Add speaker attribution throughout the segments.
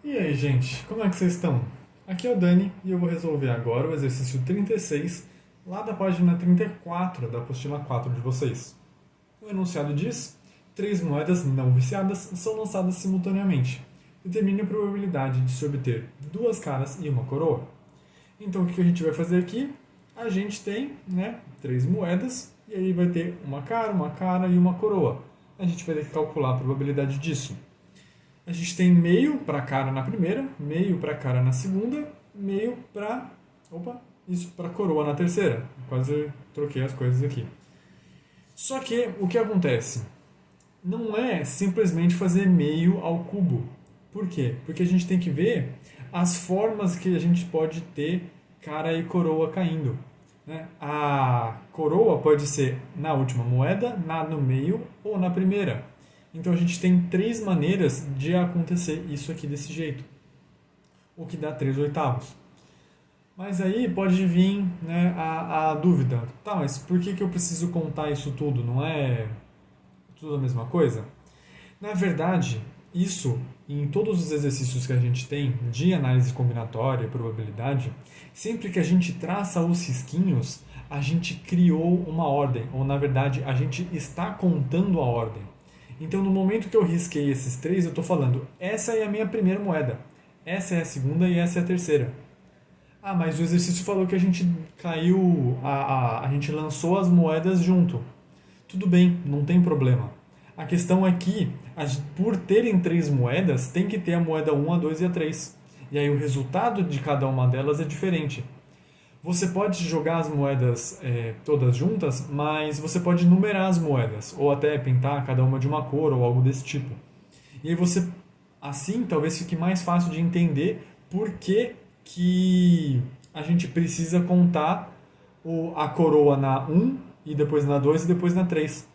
Speaker 1: E aí, gente, como é que vocês estão? Aqui é o Dani e eu vou resolver agora o exercício 36, lá da página 34 da apostila 4 de vocês. O enunciado diz: três moedas não viciadas são lançadas simultaneamente. Determine a probabilidade de se obter duas caras e uma coroa. Então, o que a gente vai fazer aqui? A gente tem, três moedas e aí vai ter uma cara e uma coroa. A gente vai ter que calcular a probabilidade disso. A gente tem meio para cara na primeira, meio para cara na segunda, meio para isso para coroa na terceira. Quase troquei as coisas aqui. Só que o que acontece? Não é simplesmente fazer meio ao cubo. Por quê? Porque a gente tem que ver as formas que a gente pode ter cara e coroa caindo. Né? A coroa pode ser na última moeda, no meio ou na primeira. Então a gente tem três maneiras de acontecer isso aqui desse jeito, o que dá 3 oitavos. Mas aí pode vir, a dúvida, tá, mas por que eu preciso contar isso tudo? Não é tudo a mesma coisa? Na verdade, isso em todos os exercícios que a gente tem de análise combinatória e probabilidade, sempre que a gente traça os risquinhos, a gente criou uma ordem, ou na verdade a gente está contando a ordem. Então, no momento que eu risquei esses três, eu estou falando, essa é a minha primeira moeda, essa é a segunda e essa é a terceira. Ah, mas o exercício falou que a gente caiu, a gente lançou as moedas junto. Tudo bem, não tem problema. A questão é que, por terem três moedas, tem que ter a moeda 1, a 2 e a 3. E aí o resultado de cada uma delas é diferente. Você pode jogar as moedas todas juntas, mas você pode numerar as moedas, ou até pintar cada uma de uma cor ou algo desse tipo. E aí você, assim, talvez fique mais fácil de entender por que a gente precisa contar a coroa na 1, e depois na 2 e depois na 3.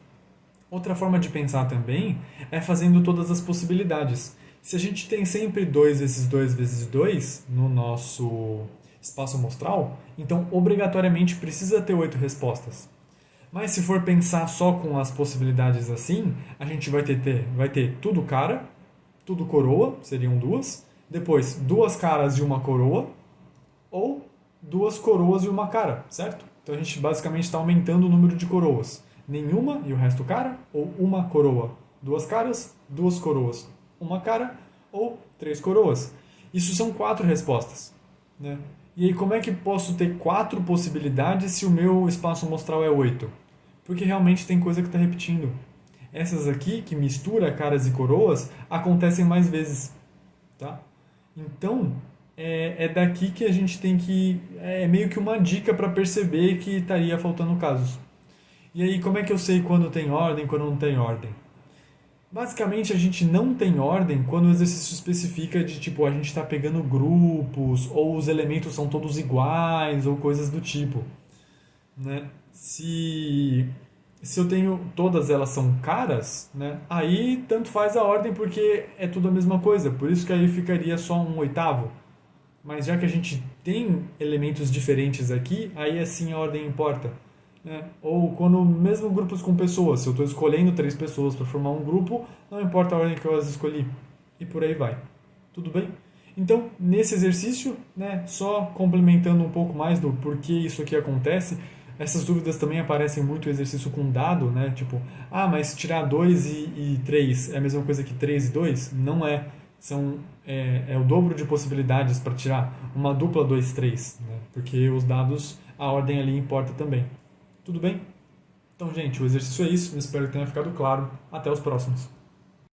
Speaker 1: Outra forma de pensar também é fazendo todas as possibilidades. Se a gente tem sempre 2 vezes 2 vezes 2 no nosso espaço amostral, então obrigatoriamente precisa ter 8 respostas. Mas se for pensar só com as possibilidades assim, a gente vai ter tudo cara, tudo coroa, seriam duas, depois duas caras e uma coroa, ou duas coroas e uma cara, certo? Então a gente basicamente está aumentando o número de coroas. Nenhuma e o resto cara, ou uma coroa, duas caras, duas coroas, uma cara, ou três coroas. Isso são 4 respostas, né? E aí, como é que posso ter 4 possibilidades se o meu espaço amostral é 8? Porque realmente tem coisa que está repetindo. Essas aqui, que mistura caras e coroas, acontecem mais vezes. Tá? Então, é daqui que a gente tem que... É meio que uma dica para perceber que estaria faltando casos. E aí, como é que eu sei quando tem ordem e quando não tem ordem? Basicamente, a gente não tem ordem quando o exercício especifica de, tipo, a gente está pegando grupos, ou os elementos são todos iguais, ou coisas do tipo. Né? Se eu tenho, todas elas são caras, né? Aí tanto faz a ordem porque é tudo a mesma coisa. Por isso que aí ficaria só um oitavo. Mas já que a gente tem elementos diferentes aqui, aí assim a ordem importa. Né? Ou quando mesmo grupos com pessoas, se eu estou escolhendo 3 pessoas para formar um grupo, não importa a ordem que eu as escolhi. E por aí vai. Tudo bem? Então, nesse exercício, só complementando um pouco mais do porquê isso aqui acontece, essas dúvidas também aparecem muito no exercício com dado, né? Tipo, mas tirar 2 e 3 é a mesma coisa que 3 e 2? Não é. É o dobro de possibilidades para tirar uma dupla 2, 3, né? Porque os dados, a ordem ali importa também. Tudo bem? Então, gente, o exercício é isso. Eu espero que tenha ficado claro. Até os próximos.